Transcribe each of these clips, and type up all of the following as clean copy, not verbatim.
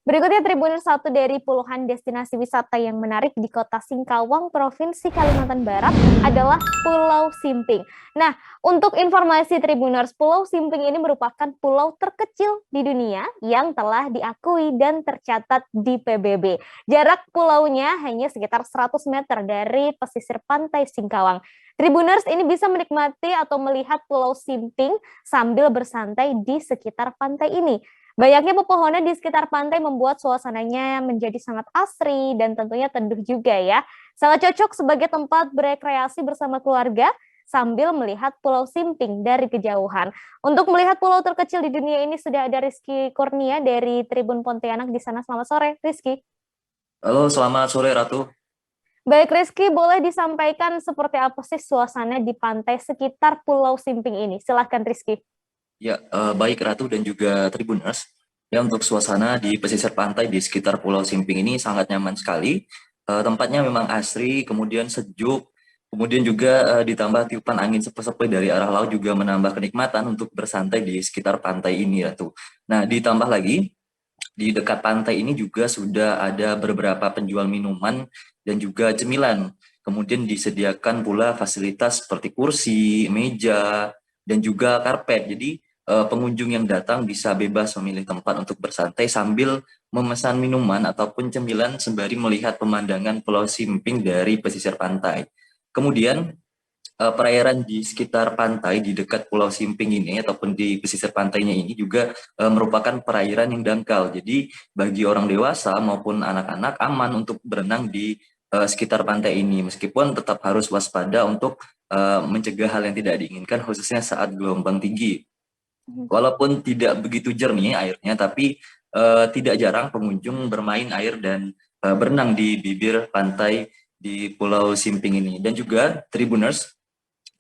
Berikutnya Tribuners, satu dari puluhan destinasi wisata yang menarik di kota Singkawang, Provinsi Kalimantan Barat adalah Pulau Simping. Nah, untuk informasi Tribuners, Pulau Simping ini merupakan pulau terkecil di dunia yang telah diakui dan tercatat di PBB. Jarak pulaunya hanya sekitar 100 meter dari pesisir pantai Singkawang. Tribuners ini bisa menikmati atau melihat Pulau Simping sambil bersantai di sekitar pantai ini. Banyaknya pepohonan di sekitar pantai membuat suasananya menjadi sangat asri dan tentunya teduh juga ya. Sangat cocok sebagai tempat berekreasi bersama keluarga sambil melihat Pulau Simping dari kejauhan. Untuk melihat pulau terkecil di dunia ini sudah ada Rizky Kurnia dari Tribun Pontianak di sana. Selamat sore, Rizky. Halo, selamat sore Ratu. Baik Rizky, boleh disampaikan seperti apa sih suasana di pantai sekitar Pulau Simping ini? Silahkan Rizky. Ya, baik Ratu dan juga Tribuners. Ya, untuk suasana di pesisir pantai di sekitar Pulau Simping ini sangat nyaman sekali. Tempatnya memang asri, kemudian sejuk, kemudian juga ditambah tiupan angin sepi-sepi dari arah laut juga menambah kenikmatan untuk bersantai di sekitar pantai ini, Ratu. Nah, ditambah lagi, di dekat pantai ini juga sudah ada beberapa penjual minuman dan juga cemilan. Kemudian disediakan pula fasilitas seperti kursi, meja, dan juga karpet. Jadi pengunjung yang datang bisa bebas memilih tempat untuk bersantai sambil memesan minuman ataupun cemilan sembari melihat pemandangan Pulau Simping dari pesisir pantai. Kemudian perairan di sekitar pantai di dekat Pulau Simping ini ataupun di pesisir pantainya ini juga merupakan perairan yang dangkal. Jadi bagi orang dewasa maupun anak-anak aman untuk berenang di sekitar pantai ini, meskipun tetap harus waspada untuk mencegah hal yang tidak diinginkan khususnya saat gelombang tinggi. Walaupun tidak begitu jernih airnya, tapi tidak jarang pengunjung bermain air dan berenang di bibir pantai di Pulau Simping ini. Dan juga Tribuners,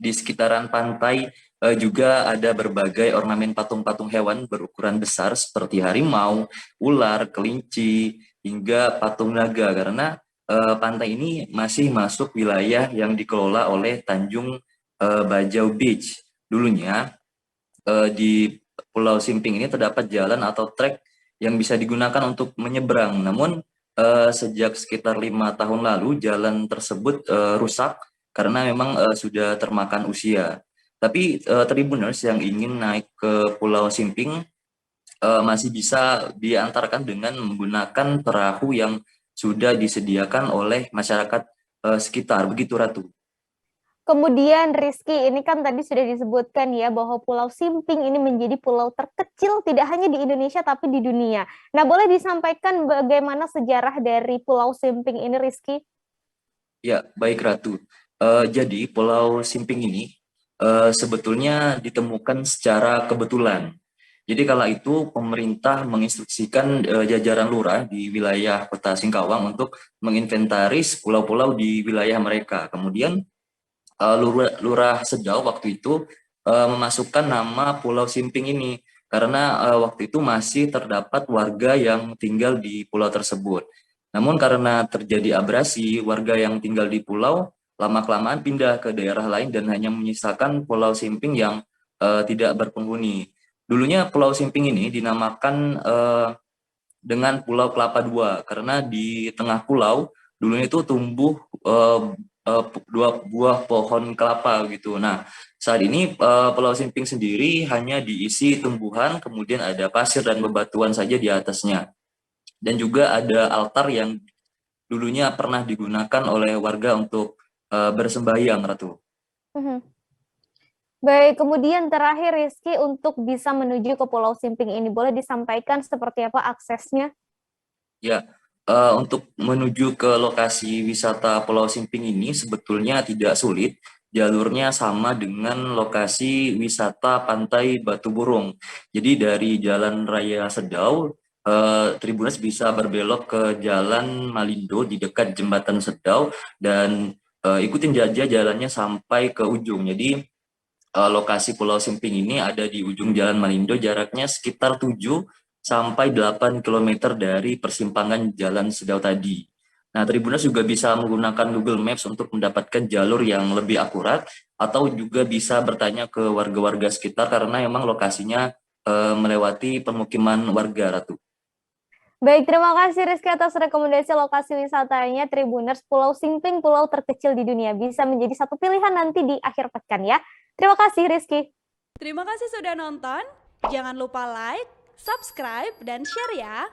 di sekitaran pantai juga ada berbagai ornamen patung-patung hewan berukuran besar seperti harimau, ular, kelinci, hingga patung naga, karena pantai ini masih masuk wilayah yang dikelola oleh Tanjung Bajau Beach. Dulunya di Pulau Simping ini terdapat jalan atau trek yang bisa digunakan untuk menyeberang. Namun sejak sekitar 5 tahun lalu jalan tersebut rusak karena memang sudah termakan usia. Tapi Tribuners yang ingin naik ke Pulau Simping masih bisa diantarkan dengan menggunakan perahu yang sudah disediakan oleh masyarakat sekitar. Begitu Ratu. Kemudian Rizky, ini kan tadi sudah disebutkan ya bahwa Pulau Simping ini menjadi pulau terkecil tidak hanya di Indonesia tapi di dunia. Nah, boleh disampaikan bagaimana sejarah dari Pulau Simping ini, Rizky? Ya, baik Ratu. Jadi Pulau Simping ini sebetulnya ditemukan secara kebetulan. Jadi kala itu pemerintah menginstruksikan jajaran lurah di wilayah Kota Singkawang untuk menginventaris pulau-pulau di wilayah mereka. Kemudian lurah Sedau waktu itu memasukkan nama Pulau Simping ini karena waktu itu masih terdapat warga yang tinggal di pulau tersebut. Namun karena terjadi abrasi, warga yang tinggal di pulau lama-kelamaan pindah ke daerah lain dan hanya menyisakan Pulau Simping yang tidak berpenghuni. Dulunya Pulau Simping ini dinamakan dengan Pulau Kelapa II karena di tengah pulau dulunya itu tumbuh dua buah pohon kelapa gitu. Nah, saat ini Pulau Simping sendiri hanya diisi tumbuhan, kemudian ada pasir dan bebatuan saja di atasnya. Dan juga ada altar yang dulunya pernah digunakan oleh warga untuk bersembahyang, Ratu. Mhm. Baik, kemudian terakhir Rizky, untuk bisa menuju ke Pulau Simping ini, boleh disampaikan seperti apa aksesnya? Ya, untuk menuju ke lokasi wisata Pulau Simping ini sebetulnya tidak sulit. Jalurnya sama dengan lokasi wisata Pantai Batu Burung. Jadi dari Jalan Raya Sedau, Tribuners bisa berbelok ke Jalan Malindo di dekat Jembatan Sedau dan ikutin aja jalannya sampai ke ujung. Jadi lokasi Pulau Simping ini ada di ujung Jalan Malindo, jaraknya sekitar 7 sampai 8 kilometer dari persimpangan Jalan Sedau tadi. Nah, Tribuners juga bisa menggunakan Google Maps untuk mendapatkan jalur yang lebih akurat atau juga bisa bertanya ke warga-warga sekitar karena memang lokasinya melewati permukiman warga, Ratu. Baik, terima kasih Rizky atas rekomendasi lokasi wisatanya Tribuners Pulau Simping, pulau terkecil di dunia. Bisa menjadi satu pilihan nanti di akhir pekan ya. Terima kasih Rizky. Terima kasih sudah nonton. Jangan lupa like, subscribe, dan share ya.